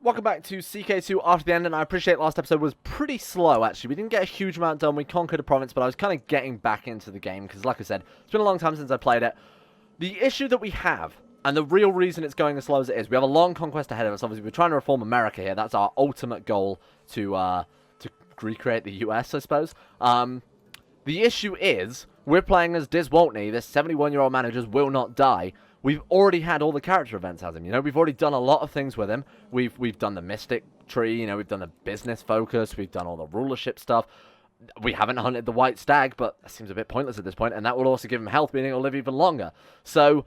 Welcome back to CK2 after the end, and I appreciate last episode was pretty slow, actually. We didn't get a huge amount done. We conquered a province, but I was kind of getting back into the game, because like I said, it's been a long time since I played it. The issue that we have, and the real reason it's going as slow as it is, we have a long conquest ahead of us. Obviously, we're trying to reform America here. That's our ultimate goal to recreate the US, I suppose. The issue is, we're playing as Elias Waltney. This 71-year-old man who just will not die. We've already had all the character events as him, you know? We've already done a lot of things with him. We've done the Mystic Tree, you know, we've done the business focus, we've done all the rulership stuff. We haven't hunted the White Stag, but that seems a bit pointless at this point, and that will also give him health, meaning he'll live even longer. So,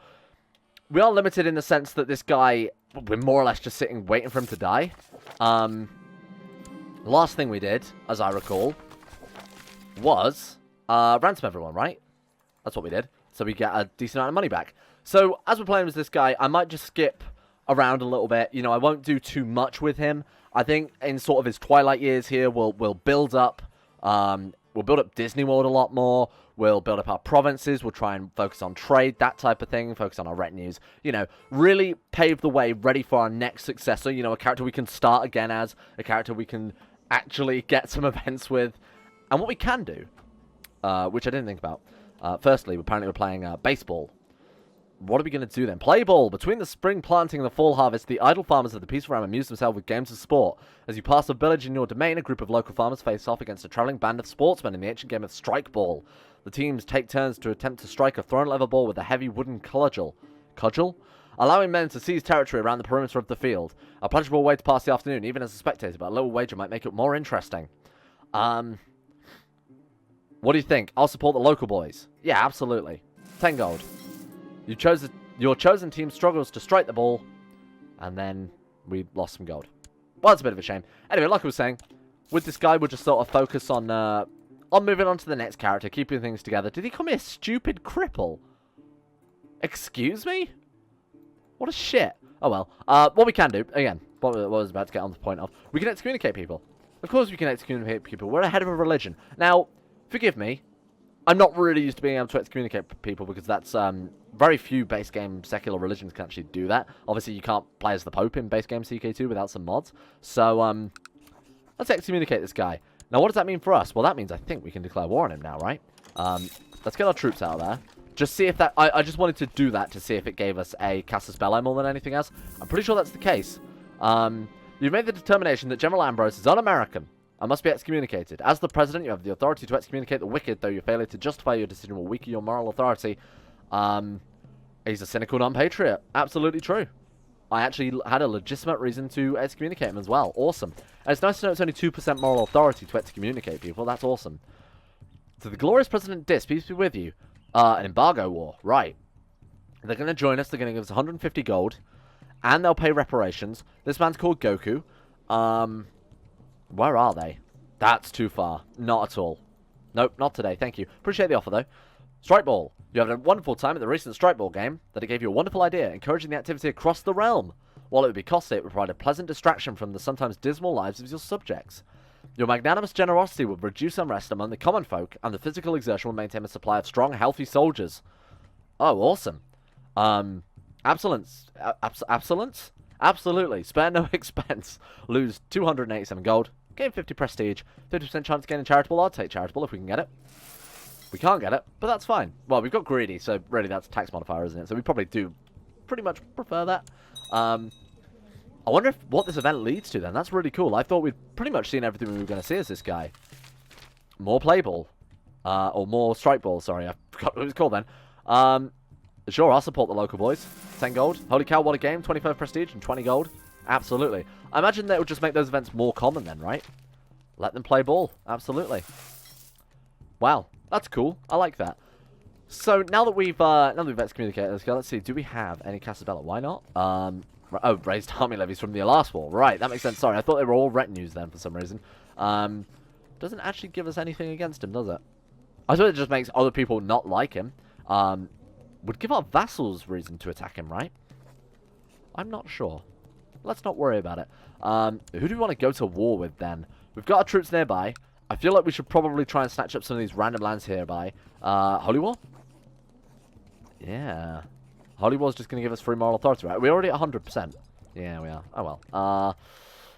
we are limited in the sense that this guy, we're more or less just sitting waiting for him to die. Last thing we did, as I recall, was ransom everyone, right? That's what we did. So we get a decent amount of money back. So, as we're playing with this guy, I might just skip around a little bit. You know, I won't do too much with him. I think in sort of his twilight years here, we'll build up Disney World a lot more. We'll build up our provinces. We'll try and focus on trade, that type of thing. Focus on our retinues. You know, really pave the way, ready for our next successor. You know, a character we can start again as. A character we can actually get some events with. And what we can do, which I didn't think about. Firstly, apparently we're playing baseball. What are we going to do then? Play ball. Between the spring planting and the fall harvest, the idle farmers of the peaceful realm amuse themselves with games of sport. As you pass a village in your domain, a group of local farmers face off against a travelling band of sportsmen in the ancient game of strike ball. The teams take turns to attempt to strike a thrown leather ball with a heavy wooden cudgel, allowing men to seize territory around the perimeter of the field. A pleasurable way to pass the afternoon, even as a spectator, but a little wager might make it more interesting. What do you think? I'll support the local boys. Yeah, absolutely. 10 gold. Your chosen team struggles to strike the ball, and then we lost some gold. Well, that's a bit of a shame. Anyway, like I was saying, with this guy, we'll just sort of focus on moving on to the next character, keeping things together. Did he call me a stupid cripple? Excuse me? What a shit. Oh well. What we can do, again, what I was about to get on the point of, we can excommunicate people. Of course we can excommunicate people. We're ahead of a religion. Now, forgive me, I'm not really used to being able to excommunicate people because that's, very few base game secular religions can actually do that. Obviously, you can't play as the Pope in base game CK2 without some mods. So, let's excommunicate this guy. Now, what does that mean for us? Well, that means I think we can declare war on him now, right? Let's get our troops out of there. Just see if that... I just wanted to do that to see if it gave us a Casus Belli more than anything else. I'm pretty sure that's the case. You've made the determination that General Ambrose is un-American and must be excommunicated. As the president, you have the authority to excommunicate the wicked, though your failure to justify your decision will weaken your moral authority. He's a cynical non-patriot. Absolutely true. I actually had a legitimate reason to excommunicate him as well. Awesome. And it's nice to know it's only 2% moral authority to excommunicate people. That's awesome. To the glorious President Dis, peace be with you. An embargo war. Right. They're going to join us. They're going to give us 150 gold. And they'll pay reparations. This man's called Goku. Where are they? That's too far. Not at all. Nope, not today. Thank you. Appreciate the offer, though. Strike Ball. You had a wonderful time at the recent Strike Ball game, that it gave you a wonderful idea, encouraging the activity across the realm. While it would be costly, it would provide a pleasant distraction from the sometimes dismal lives of your subjects. Your magnanimous generosity would reduce unrest among the common folk, and the physical exertion would maintain a supply of strong, healthy soldiers. Oh, awesome. Absence? Absolutely. Spare no expense. Lose 287 gold. Gain 50 prestige. 50% chance of gaining charitable. I'll take charitable if we can get it. We can't get it, but that's fine. Well, we've got greedy, so really that's a tax modifier, isn't it? So we probably do pretty much prefer that. I wonder what this event leads to then. That's really cool. I thought we'd pretty much seen everything we were going to see as this guy. More play ball. Or more strike ball, sorry. I forgot what it was called then. Sure, I'll support the local boys. 10 gold. Holy cow, what a game. 25 prestige and 20 gold. Absolutely. I imagine that would just make those events more common then, right? Let them play ball. Absolutely. Wow. That's cool. I like that. So now that we've excommunicated this guy, let's see. Do we have any Casus Belli? Why not? Oh, raised army levies from the Elias War. Right, that makes sense. Sorry, I thought they were all retinues then for some reason. Doesn't actually give us anything against him, does it? I suppose it just makes other people not like him. Would give our vassals reason to attack him, right? I'm not sure. Let's not worry about it. Who do we want to go to war with then? We've got our troops nearby. I feel like we should probably try and snatch up some of these random lands hereby. Holy War? Yeah. Holy War's just going to give us free moral authority, right? We're already at 100%. Yeah, we are. Oh, well.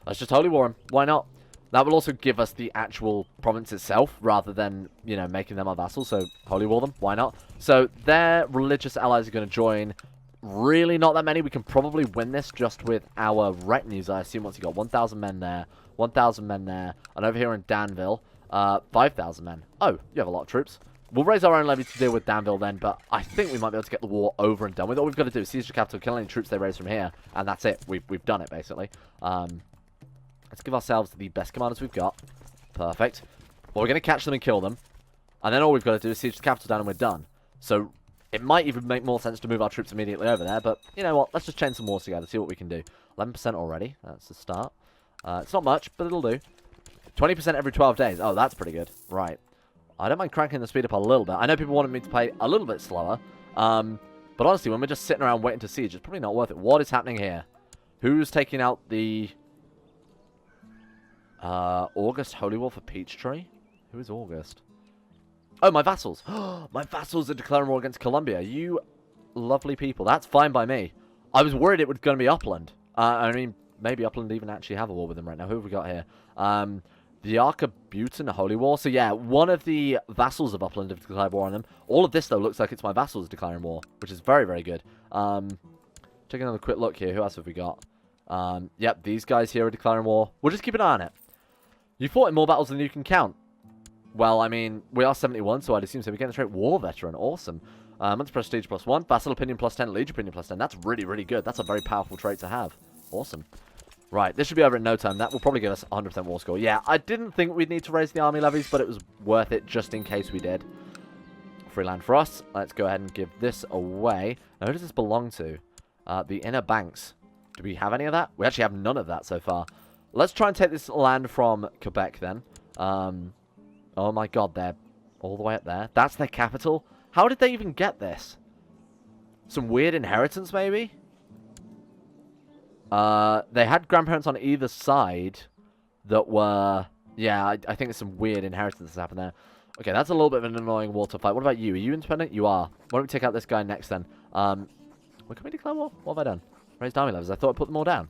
Let's just holy war him. Why not? That will also give us the actual province itself, rather than, you know, making them our vassals. So, holy war them. Why not? So, their religious allies are going to join. Really not that many. We can probably win this just with our retinues, I assume, once you got 1,000 men there, 1,000 men there, and over here in Danville, 5,000 men. Oh, you have a lot of troops. We'll raise our own levy to deal with Danville then, but I think we might be able to get the war over and done with. All we've got to do is siege the capital, kill any troops they raise from here, and that's it. We've done it, basically. Let's give ourselves the best commanders we've got. Perfect. Well, we're going to catch them and kill them, and then all we've got to do is siege the capital down and we're done. So, it might even make more sense to move our troops immediately over there, but you know what? Let's just chain some wars together, see what we can do. 11% already. That's the start. It's not much, but it'll do. 20% every 12 days. Oh, that's pretty good. Right. I don't mind cranking the speed up a little bit. I know people wanted me to play a little bit slower. But honestly, when we're just sitting around waiting to siege, it's probably not worth it. What is happening here? Who's taking out the August Holy War for Peachtree? Who is August? Oh, my vassals. My vassals are declaring war against Columbia. You lovely people. That's fine by me. I was worried it was going to be Upland. I mean, maybe Upland even actually have a war with them right now. Who have we got here? The Archibutan Holy War. So, yeah, one of the vassals of Upland have declared war on them. All of this, though, looks like it's my vassals declaring war, which is very, very good. Taking another quick look here. Who else have we got? Yep, these guys here are declaring war. We'll just keep an eye on it. You fought in more battles than you can count. Well, I mean, we are 71, so I'd assume so. We're getting a straight war veteran. Awesome. Month's prestige +1, vassal opinion +10, liege opinion +10. That's really, really good. That's a very powerful trait to have. Awesome. Right, this should be over in no time. That will probably give us 100% war score. Yeah, I didn't think we'd need to raise the army levies, but it was worth it just in case we did. Free land for us. Let's go ahead and give this away. Now, who does this belong to? The Inner Banks. Do we have any of that? We actually have none of that so far. Let's try and take this land from Quebec then. Oh my god, they're all the way up there. That's their capital? How did they even get this? Some weird inheritance, maybe? They had grandparents on either side that were... Yeah, I think there's some weird inheritance that's happened there. Okay, that's a little bit of an annoying war to fight. What about you? Are you independent? You are. Why don't we take out this guy next then? Well, can we declare war? What have I done? Raised army levels. I thought I put them all down.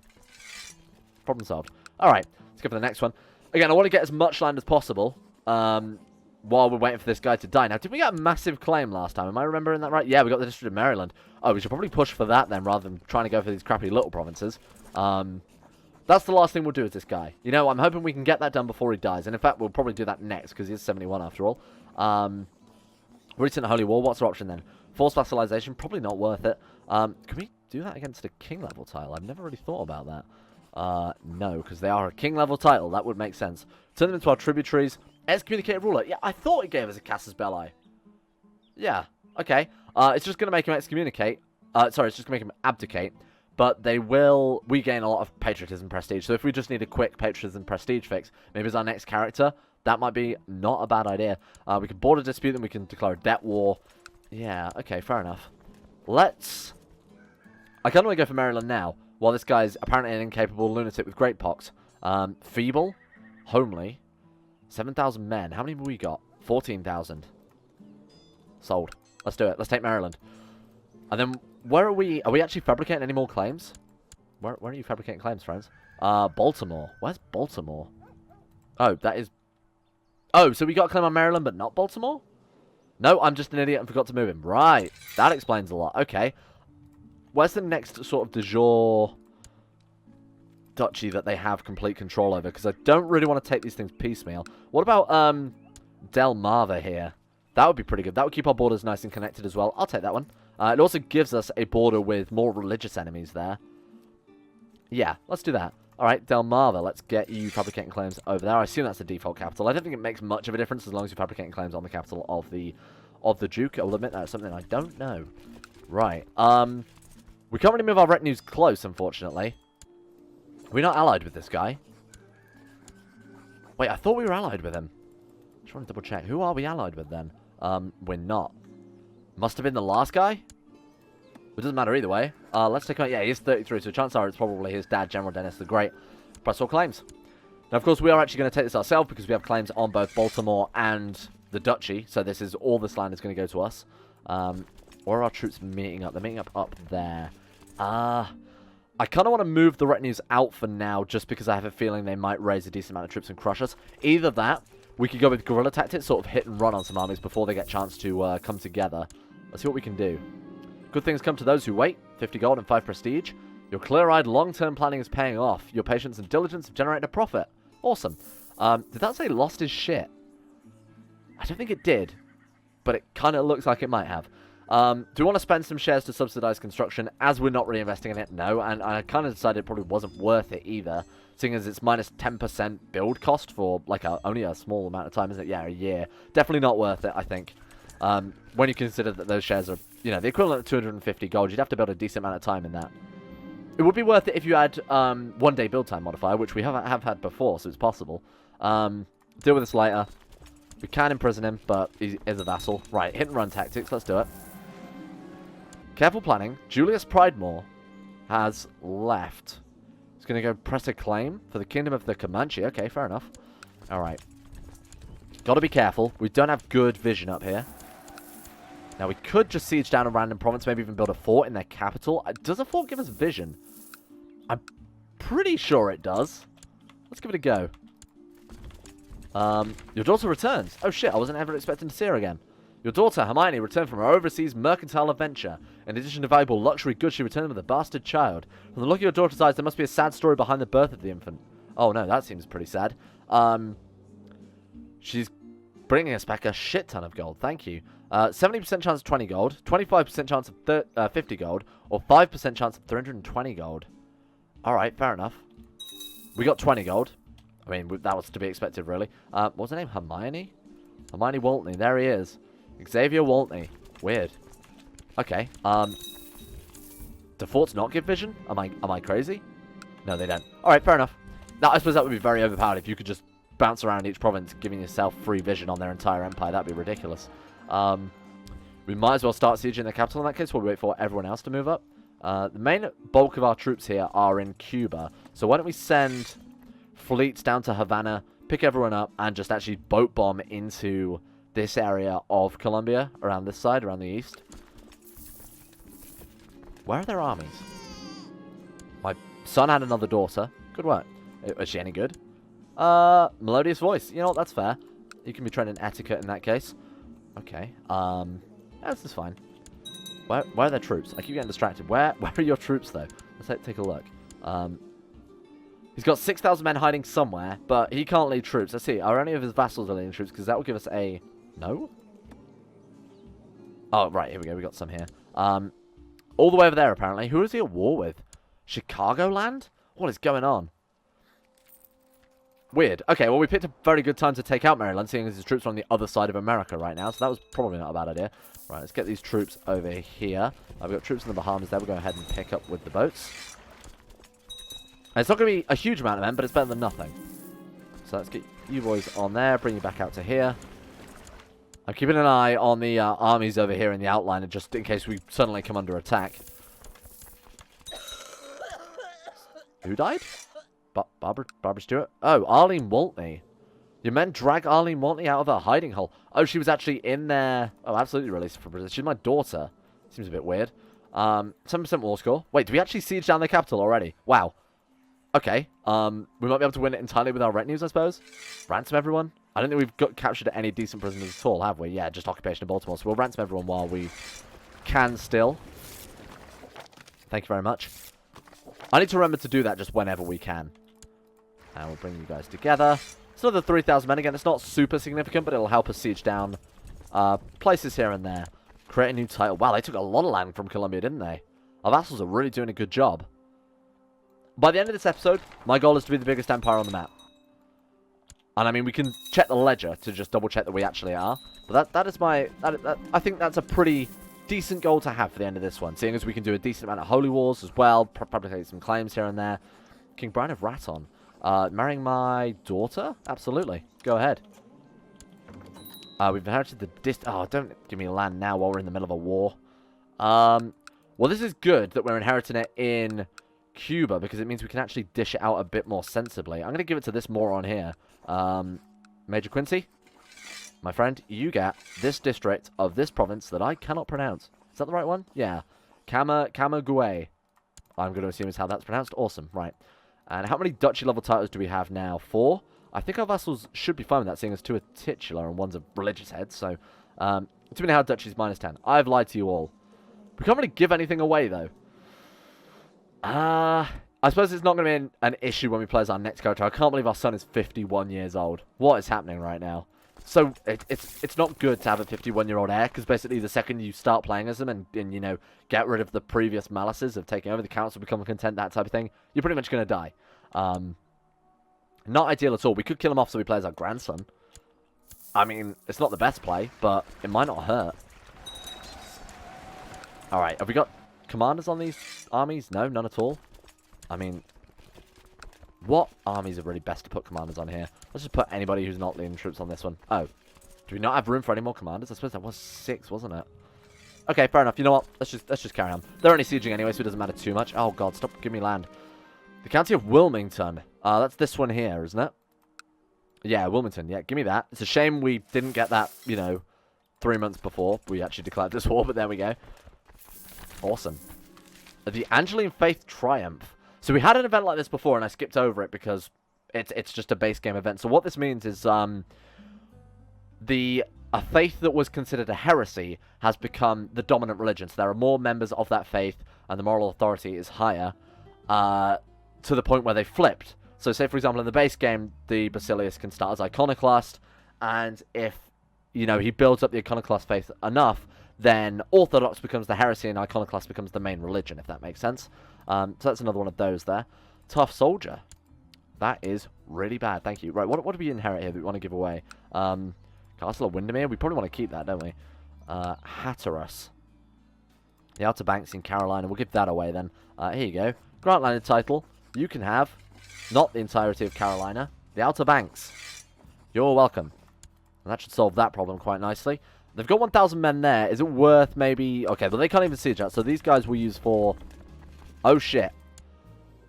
Problem solved. Alright, let's go for the next one. Again, I want to get as much land as possible. While we're waiting for this guy to die. Now, did we get a massive claim last time? Am I remembering that right? Yeah, we got the District of Maryland. Oh, we should probably push for that then, rather than trying to go for these crappy little provinces. That's the last thing we'll do with this guy. You know, I'm hoping we can get that done before he dies. And in fact, we'll probably do that next, because he is 71 after all. Recent Holy War, what's our option then? Forced vassalization, probably not worth it. Can we do that against a king level title? I've never really thought about that. No, because they are a king level title. That would make sense. Turn them into our tributaries. Excommunicated ruler. Yeah, I thought it gave us a casus belli. Yeah, okay. It's just going to make him excommunicate. Sorry, it's just going to make him abdicate. But they will... We gain a lot of patriotism prestige. So if we just need a quick patriotism prestige fix, maybe as our next character, that might be not a bad idea. We can border dispute them. We can declare a debt war. Yeah, okay, fair enough. Let's... I kind of want to go for Maryland now. While this guy's apparently an incapable lunatic with great pox. Feeble. Homely. 7,000 men. How many have we got? 14,000. Sold. Let's do it. Let's take Maryland. And then, where are we? Are we actually fabricating any more claims? Where are you fabricating claims, friends? Baltimore. Where's Baltimore? Oh, that is... Oh, so we got a claim on Maryland, but not Baltimore? No, I'm just an idiot and forgot to move him. Right. That explains a lot. Okay. Where's the next sort of de jure duchy that they have complete control over? Because I don't really want to take these things piecemeal. What about Delmarva here? That would be pretty good. That would keep our borders nice and connected as well. I'll take that one. It also gives us a border with more religious enemies there. Yeah, let's do that. Alright, Delmarva, let's get you fabricating claims over there. I assume that's the default capital. I don't think it makes much of a difference as long as you're fabricating claims on the capital of the Duke. I will admit that's something I don't know. Right, we can't really move our retinues close, unfortunately. We're not allied with this guy. Wait, I thought we were allied with him. Just want to double check. Who are we allied with then? We're not. Must have been the last guy? It doesn't matter either way. Let's take out... Yeah, he's 33, so chances are it's probably his dad, General Dennis the Great. Press all claims. Now, of course, we are actually going to take this ourselves because we have claims on both Baltimore and the Duchy. So this is... All this land is going to go to us. Where are our troops meeting up? They're meeting up there. I kind of want to move the retinues out for now, just because I have a feeling they might raise a decent amount of troops and crush us. Either that, we could go with guerrilla tactics, sort of hit and run on some armies before they get a chance to come together. Let's see what we can do. Good things come to those who wait. 50 gold and 5 prestige. Your clear-eyed long-term planning is paying off. Your patience and diligence have generated a profit. Awesome. Did that say lost his shit? I don't think it did, but it kind of looks like it might have. Do we want to spend some shares to subsidize construction as we're not really investing in it? No, and I kind of decided it probably wasn't worth it either, seeing as it's minus 10% build cost for like only a small amount of time, isn't it? Yeah, a year. Definitely not worth it, I think. When you consider that those shares are, you know, the equivalent of 250 gold, you'd have to build a decent amount of time in that. It would be worth it if you had 1 day build time modifier, which we have had before, so it's possible. Deal with this later. We can imprison him, but he is a vassal. Right, hit and run tactics. Let's do it. Careful planning. Julius Pridemore has left. He's going to go press a claim for the Kingdom of the Comanche. Okay, fair enough. All right. Got to be careful. We don't have good vision up here. Now, we could just siege down a random province, maybe even build a fort in their capital. Does a fort give us vision? I'm pretty sure it does. Let's give it a go. Your daughter returns. Oh, shit. I wasn't ever expecting to see her again. Your daughter, Hermione, returned from her overseas mercantile adventure. In addition to valuable luxury goods, she returned with a bastard child. From the look of your daughter's eyes, there must be a sad story behind the birth of the infant. Oh, no, that seems pretty sad. She's bringing us back a shit ton of gold. Thank you. 70% chance of 20 gold, 25% chance of 50 gold, or 5% chance of 320 gold. Alright, fair enough. We got 20 gold. I mean, that was to be expected, really. What was her name? Hermione? Hermione Waltney. There he is. Xavier Waltney. Weird. Okay. Do forts not give vision? Am I crazy? No, they don't. Alright, fair enough. Now, I suppose that would be very overpowered if you could just bounce around each province, giving yourself free vision on their entire empire. That'd be ridiculous. We might as well start sieging the capital in that case while we wait for everyone else to move up. The main bulk of our troops here are in Cuba. So why don't we send fleets down to Havana, pick everyone up, and just actually boat bomb into this area of Colombia, around this side, around the east. Where are their armies? My son had another daughter. Good work. Is she any good? Melodious voice. You know what? That's fair. You can be trained in etiquette in that case. Okay. This is fine. Where are their troops? I keep getting distracted. Where are your troops, though? Let's take a look. He's got 6,000 men hiding somewhere, but he can't lead troops. Let's see. Are any of his vassals leading troops? Because that will give us a... No? Oh, right. Here we go. We got some here. All the way over there, apparently. Who is he at war with? Chicagoland? What is going on? Weird. Okay, well, we picked a very good time to take out Maryland, seeing as his troops are on the other side of America right now, so that was probably not a bad idea. Right, let's get these troops over here. We've got troops in the Bahamas there. We'll go ahead and pick up with the boats. And it's not going to be a huge amount of men, but it's better than nothing. So let's get you boys on there, bring you back out to here. I'm keeping an eye on the armies over here in the outline, just in case we suddenly come under attack. Who died? Barbara Stewart? Oh, Arlene Waltney. Your men drag Arlene Waltney out of her hiding hole. Oh, she was actually in there. Oh, absolutely released from prison. She's my daughter. Seems a bit weird. 7% war score. Wait, do we actually siege down the capital already? Wow. Okay. We might be able to win it entirely with our retinues, I suppose. Ransom everyone. I don't think we've captured any decent prisoners at all, have we? Yeah, just occupation of Baltimore. So we'll ransom everyone while we can still. Thank you very much. I need to remember to do that just whenever we can. And we'll bring you guys together. It's another 3,000 men. Again, it's not super significant, but it'll help us siege down places here and there. Create a new title. Wow, they took a lot of land from Colombia, didn't they? Our vassals are really doing a good job. By the end of this episode, my goal is to be the biggest empire on the map. And I mean, we can check the ledger to just double check that we actually are. But that is my... I think that's a pretty decent goal to have for the end of this one. Seeing as we can do a decent amount of holy wars as well. Fabricate some claims here and there. King Brian of Raton. Marrying my daughter? Absolutely. Go ahead. We've inherited the oh, don't give me land now while we're in the middle of a war. Well, this is good that we're inheriting it in Cuba, because it means we can actually dish it out a bit more sensibly. I'm going to give it to this moron here. Major Quincy, my friend, you get this district of this province that I cannot pronounce. Is that the right one? Yeah. Camagüey. I'm going to assume is how that's pronounced. Awesome, right. And how many duchy level titles do we have now? 4? I think our vassals should be fine with that, seeing as 2 are titular and 1's a religious head. So, too many hard duchies, -10. I've lied to you all. We can't really give anything away, though. I suppose it's not going to be an issue when we play as our next character. I can't believe our son is 51 years old. What is happening right now? So, it's not good to have a 51-year-old heir, because basically the second you start playing as them and, you know, get rid of the previous malices of taking over the council, become content, that type of thing, you're pretty much going to die. Not ideal at all. We could kill him off so he plays our grandson. I mean, it's not the best play, but it might not hurt. Alright, have we got commanders on these armies? No, none at all. I mean, what armies are really best to put commanders on here? Let's just put anybody who's not leading troops on this one. Oh, do we not have room for any more commanders? I suppose that was 6, wasn't it? Okay, fair enough. You know what? Let's just carry on. They're only sieging anyway, so it doesn't matter too much. Oh god, stop giving me land. The county of Wilmington. That's this one here, isn't it? Yeah, Wilmington. Yeah, give me that. It's a shame we didn't get that, you know, 3 months before we actually declared this war, but there we go. Awesome. The Angeline Faith Triumph. So we had an event like this before, and I skipped over it because it's just a base game event. So what this means is a faith that was considered a heresy has become the dominant religion. So there are more members of that faith, and the moral authority is higher, to the point where they flipped. So say, for example, in the base game, the Basilius can start as Iconoclast, and if, you know, he builds up the Iconoclast faith enough, then Orthodox becomes the heresy and Iconoclast becomes the main religion, if that makes sense. So that's another one of those there. Tough Soldier. That is really bad. Thank you. Right, what do we inherit here that we want to give away? Castle of Windermere. We probably want to keep that, don't we? Hatteras. The Outer Banks in Carolina. We'll give that away then. Here you go. Grant landed title. You can have, not the entirety of Carolina, the Outer Banks. You're welcome. And that should solve that problem quite nicely. They've got 1,000 men there. Is it worth maybe... Okay, but they can't even siege that. So these guys will use for... Oh, shit.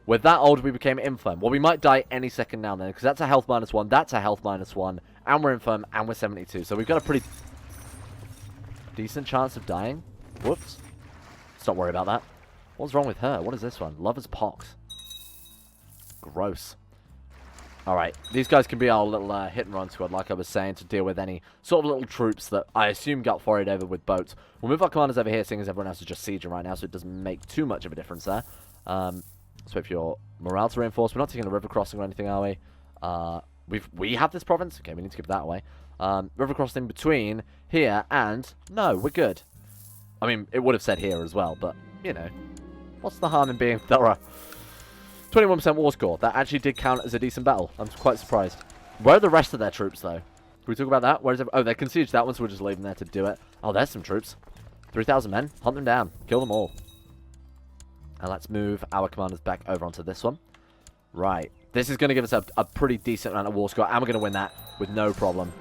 We're that old we became infirm. Well, we might die any second now and then, because that's a health -1, that's a health -1, and we're infirm, and we're 72. So we've got a pretty decent chance of dying. Whoops. Let's not worry about that. What's wrong with her? What is this one? Lover's Pox. Gross. Alright, these guys can be our little hit and run squad, like I was saying, to deal with any sort of little troops that I assume got forayed over with boats. We'll move our commanders over here, seeing as everyone else is just sieging right now, so it doesn't make too much of a difference there. Let's wait for your morale to reinforce. We're not taking a river crossing or anything, are we? We have this province? Okay, we need to give that away. River crossing between here and... No, we're good. I mean, it would have said here as well, but, you know, what's the harm in being thorough? 21% war score. That actually did count as a decent battle. I'm quite surprised. Where are the rest of their troops, though? Can we talk about that? Where is it? Oh, they conceded that one, so we'll just leave them there to do it. Oh, there's some troops. 3,000 men. Hunt them down. Kill them all. And let's move our commanders back over onto this one. Right. This is going to give us a pretty decent amount of war score, and we're going to win that with no problem.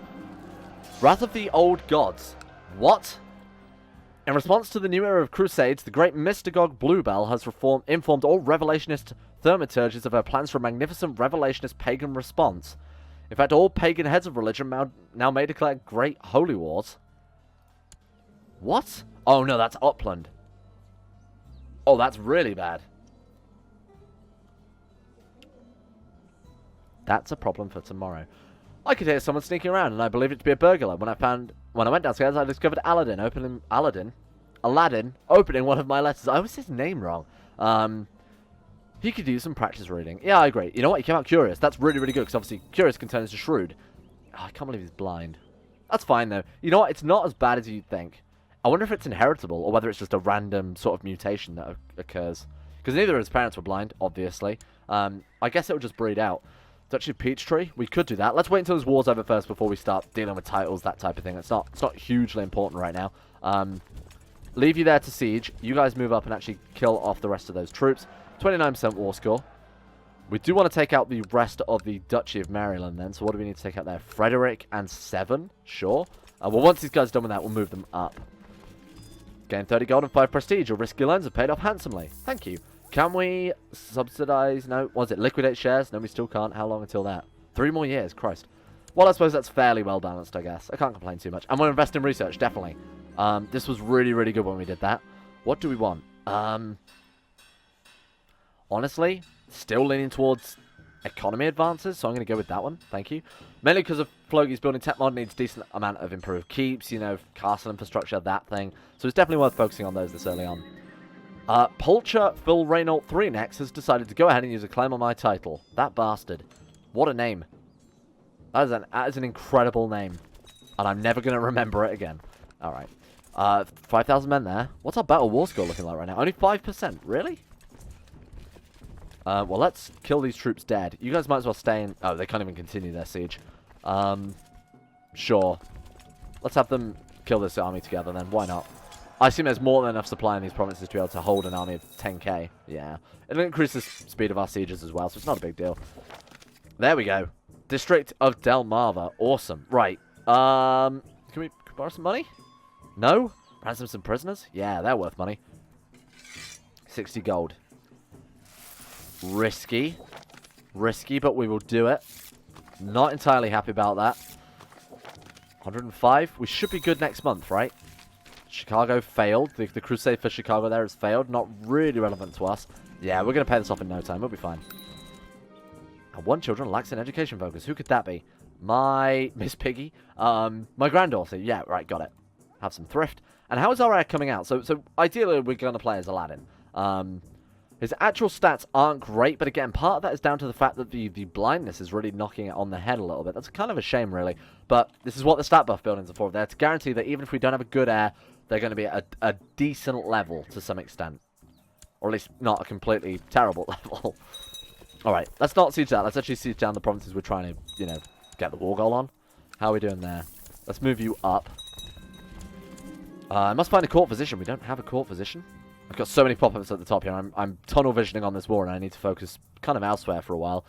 Wrath of the Old Gods. What? In response to the new era of Crusades, the great Mystagogue Bluebell has informed all Revelationist thaumaturges of her plans for a magnificent Revelationist pagan response. In fact, all pagan heads of religion now may declare great holy wars. What? Oh no, that's Upland. Oh, that's really bad. That's a problem for tomorrow. I could hear someone sneaking around, and I believed it to be a burglar. When I went downstairs, I discovered Aladdin opening one of my letters. I always say his name wrong. He could use some practice reading. Yeah, I agree. You know what? He came out curious. That's really, really good, because obviously curious can turn into shrewd. Oh, I can't believe he's blind. That's fine, though. You know what? It's not as bad as you'd think. I wonder if it's inheritable, or whether it's just a random sort of mutation that occurs. Because neither of his parents were blind, obviously. I guess it would just breed out. Duchy of Peachtree? We could do that. Let's wait until this war's over first before we start dealing with titles, that type of thing. It's not hugely important right now. Leave you there to siege. You guys move up and actually kill off the rest of those troops. 29% war score. We do want to take out the rest of the Duchy of Maryland then. So what do we need to take out there? Frederick and 7? Sure. Well, once these guys are done with that, we'll move them up. Gain 30 gold and 5 prestige. Your risky loans have paid off handsomely. Thank you. Can we subsidize? No. Was it liquidate shares? No, we still can't. How long until that? 3 more years. Christ. Well, I suppose that's fairly well balanced, I guess. I can't complain too much. I'm going to invest in research, definitely. This was really, really good when we did that. What do we want? honestly, still leaning towards economy advances, so I'm going to go with that one. Thank you. Mainly because of Flogi's building tech mod needs a decent amount of improved keeps, you know, castle infrastructure, that thing. So it's definitely worth focusing on those this early on. Pulcher Phil Reynault 3 next has decided to go ahead and use a claim on my title. That bastard. What a name. That is an incredible name. And I'm never going to remember it again. Alright. 5,000 men there. What's our battle war score looking like right now? Only 5%. Really? Well, let's kill these troops dead. You guys might as well stay in... Oh, they can't even continue their siege. Sure. Let's have them kill this army together then. Why not? I assume there's more than enough supply in these provinces to be able to hold an army of 10k. Yeah. It'll increase the speed of our sieges as well, so it's not a big deal. There we go. District of Delmarva. Awesome. Right. Can we borrow some money? No? Ransom some prisoners? Yeah, they're worth money. 60 gold. Risky. Risky, but we will do it. Not entirely happy about that. 105. We should be good next month, right? Chicago failed. The crusade for Chicago there has failed. Not really relevant to us. Yeah, we're going to pay this off in no time. We'll be fine. And one children lacks an education focus. Who could that be? My Miss Piggy? My granddaughter. Yeah, right, got it. Have some thrift. And how is our heir coming out? So ideally, we're going to play as Aladdin. His actual stats aren't great, but again, part of that is down to the fact that the blindness is really knocking it on the head a little bit. That's kind of a shame, really. But this is what the stat buff buildings are for. They're to guarantee that even if we don't have a good heir, they're going to be at a decent level to some extent. Or at least not a completely terrible level. Alright, let's not siege that. Let's actually siege down the provinces we're trying to, you know, get the war goal on. How are we doing there? Let's move you up. I must find a court physician. We don't have a court physician. I've got so many pop-ups at the top here. I'm tunnel visioning on this war, and I need to focus kind of elsewhere for a while.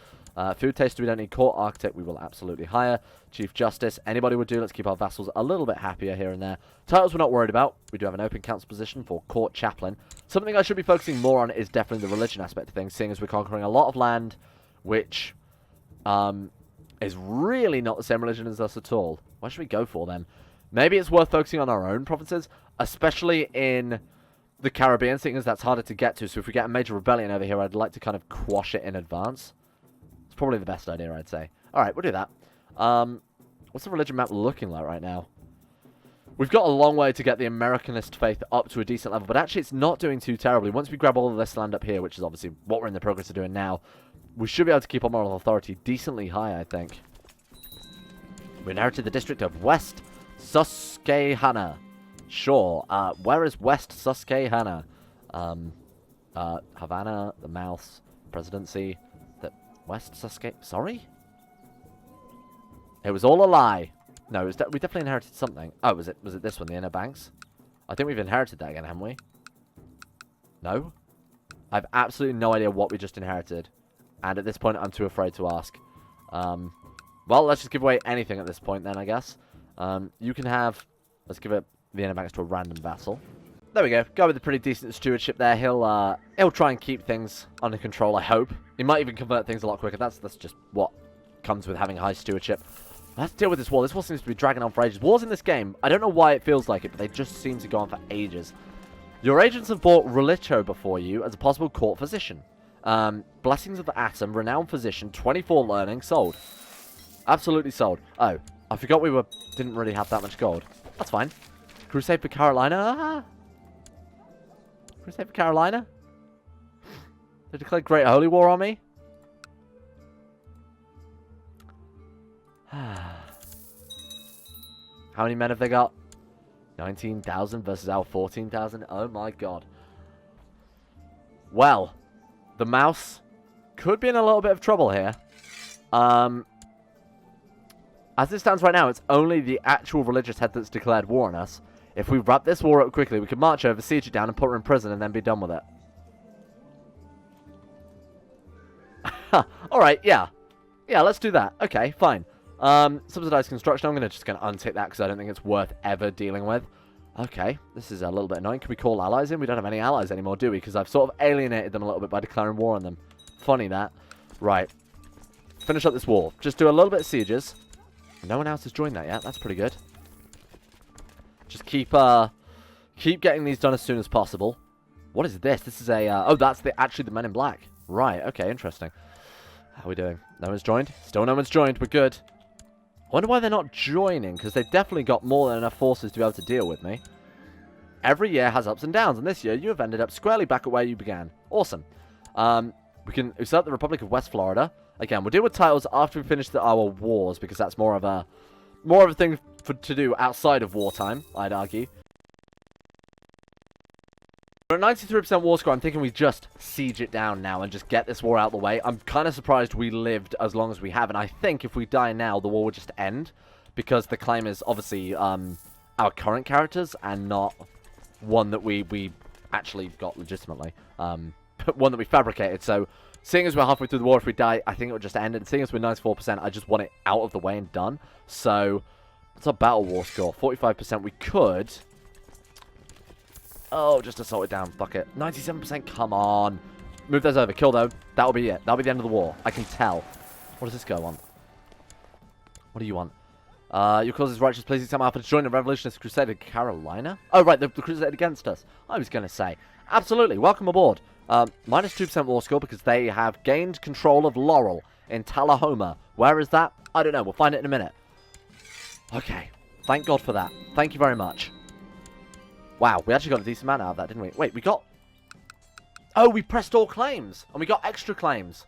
Food taster, we don't need. Court architect, we will absolutely hire. Chief justice, anybody would do. Let's keep our vassals a little bit happier here and there. Titles we're not worried about. We do have an open council position for court chaplain. Something I should be focusing more on is definitely the religion aspect of things, seeing as we're conquering a lot of land, which is really not the same religion as us at all. Why should we go for them? Maybe it's worth focusing on our own provinces, especially in the Caribbean, seeing as that's harder to get to. So if we get a major rebellion over here, I'd like to kind of quash it in advance. It's probably the best idea, I'd say. Alright, we'll do that. What's the religion map looking like right now? We've got a long way to get the Americanist faith up to a decent level, but actually it's not doing too terribly. Once we grab all of this land up here, which is obviously what we're in the progress of doing now, we should be able to keep our moral authority decently high, I think. We inherited the district of West Susquehanna. Sure. Where is West Susquehanna? Havana, the Mouse, Presidency, the West Susquehanna. Sorry? It was all a lie. No, we definitely inherited something. Oh, was it this one, the Inner Banks? I think we've inherited that again, haven't we? No? I have absolutely no idea what we just inherited. And at this point, I'm too afraid to ask. Well, let's just give away anything at this point then, I guess. You can have... Let's give it the Inner Banks to a random vassal. There we go. Guy with a pretty decent stewardship there. He'll try and keep things under control, I hope. He might even convert things a lot quicker. That's just what comes with having high stewardship. Let's deal with this war. This war seems to be dragging on for ages. Wars in this game, I don't know why it feels like it, but they just seem to go on for ages. Your agents have brought Relicho before you as a possible court physician. Blessings of the Atom, renowned physician, 24 learning, sold. Absolutely sold. Oh, I forgot we didn't really have that much gold. That's fine. Crusade for Carolina. Crusade for Carolina? They declared Great Holy War on me? How many men have they got? 19,000 versus our 14,000. Oh my god. Well, the Mouse could be in a little bit of trouble here. As it stands right now, it's only the actual religious head that's declared war on us. If we wrap this war up quickly, we can march over, siege it down, and put her in prison, and then be done with it. Alright, yeah. Yeah, let's do that. Okay, fine. Subsidized construction, I'm just going to untick that because I don't think it's worth ever dealing with. Okay, this is a little bit annoying. Can we call allies in? We don't have any allies anymore, do we? Because I've sort of alienated them a little bit by declaring war on them. Funny that. Right. Finish up this war. Just do a little bit of sieges. No one else has joined that yet. That's pretty good. Just keep getting these done as soon as possible. What is this? This is a... oh, that's actually the Men in Black. Right, okay, interesting. How are we doing? No one's joined? Still no one's joined. We're good. I wonder why they're not joining, because they've definitely got more than enough forces to be able to deal with me. Every year has ups and downs, and this year you have ended up squarely back at where you began. Awesome. We can usurp the Republic of West Florida. Again, we'll deal with titles after we finish our wars, because that's more of a thing to do outside of wartime, I'd argue. We're at 93% war score. I'm thinking we just siege it down now and just get this war out of the way. I'm kind of surprised we lived as long as we have, and I think if we die now, the war would just end, because the claim is obviously our current characters and not one that we actually got legitimately. One that we fabricated. So, seeing as we're halfway through the war, if we die, I think it would just end. And seeing as we're 94%, I just want it out of the way and done. So, what's our battle war score? 45%. We could... Oh, just assault it down. Fuck it. 97%. Come on. Move those over. Kill those. That'll be it. That'll be the end of the war. I can tell. What does this go on? What do you want? Your cause is righteous. Please accept my offer to join the revolutionist Crusader Carolina. Oh, right. The Crusade against us. I was going to say. Absolutely. Welcome aboard. Minus 2% war score because they have gained control of Laurel in Tullahoma. Where is that? I don't know. We'll find it in a minute. Okay. Thank God for that. Thank you very much. Wow, we actually got a decent amount out of that, didn't we? Wait, we got... Oh, we pressed all claims. And we got extra claims.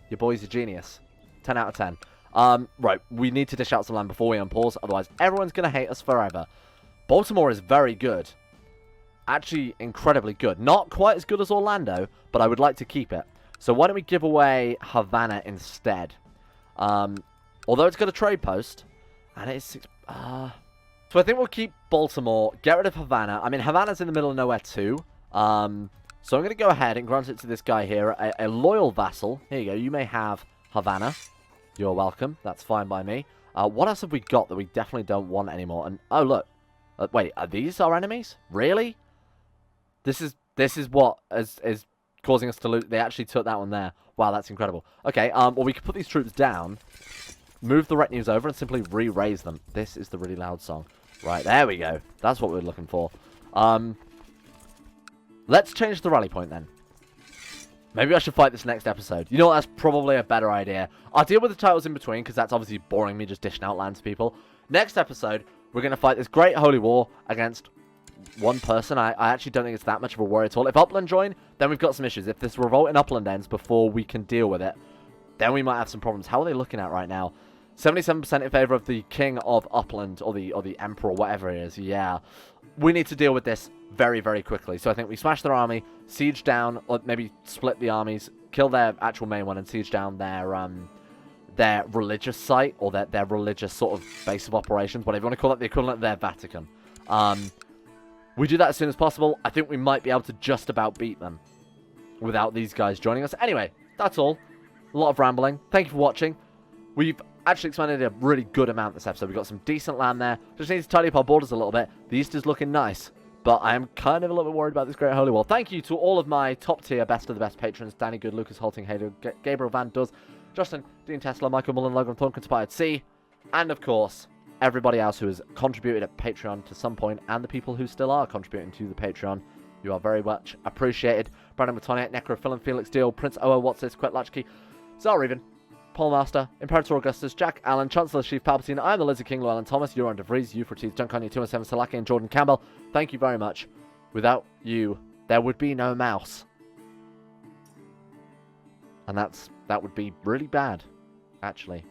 Your boy's a genius. 10 out of 10. Right, we need to dish out some land before we unpause. Otherwise, everyone's going to hate us forever. Baltimore is very good. Actually, incredibly good. Not quite as good as Orlando, but I would like to keep it. So why don't we give away Havana instead? Although it's got a trade post. And it is 6... So I think we'll keep Baltimore, get rid of Havana. I mean, Havana's in the middle of nowhere too. So I'm going to go ahead and grant it to this guy here, a loyal vassal. Here you go. You may have Havana. You're welcome. That's fine by me. What else have we got that we definitely don't want anymore? And oh, look. Wait, are these our enemies? Really? This is what is causing us to lose. They actually took that one there. Wow, that's incredible. Okay, well, we can put these troops down, move the retinues over, and simply re-raise them. This is the really loud song. Right, there we go. That's what we're looking for. Let's change the rally point then. Maybe I should fight this next episode. You know what? That's probably a better idea. I'll deal with the titles in between, because that's obviously boring me just dishing out land to people. Next episode, we're going to fight this great holy war against one person. I actually don't think it's that much of a worry at all. If Upland join, then we've got some issues. If this revolt in Upland ends before we can deal with it, then we might have some problems. How are they looking at right now? 77% in favor of the King of Upland, or the Emperor, whatever it is. Yeah. We need to deal with this very, very quickly. So I think we smash their army, siege down, or maybe split the armies, kill their actual main one, and siege down their religious site, or their religious sort of base of operations, whatever you want to call it, the equivalent of their Vatican. We do that as soon as possible. I think we might be able to just about beat them without these guys joining us. Anyway, that's all. A lot of rambling. Thank you for watching. We've actually expanded a really good amount this episode. We've got some decent land there. Just need to tidy up our borders a little bit. The east is looking nice, but I am kind of a little bit worried about this Great Holy War. Thank you to all of my top tier, best of the best patrons. Danny Good, Lucas Holting, Hayden, Gabriel Van Does, Justin, Dean Tesla, Michael Mullen, Logan Thorne, Conspired C, and of course, everybody else who has contributed at Patreon to some point, and the people who still are contributing to the Patreon. You are very much appreciated. Brandon Matoniak, Necro, Phil and Felix Deal, Prince Oa, What's This, Quet Latchkey, Zarreven, Paul Master, Imperator Augustus, Jack Allen, Chancellor Chief Palpatine, I am the Lizard King, Llewellyn Thomas, Euron DeVries, Euphrates, Junconio 217, Salaki, and Jordan Campbell. Thank you very much. Without you, there would be no mouse. And that would be really bad, actually.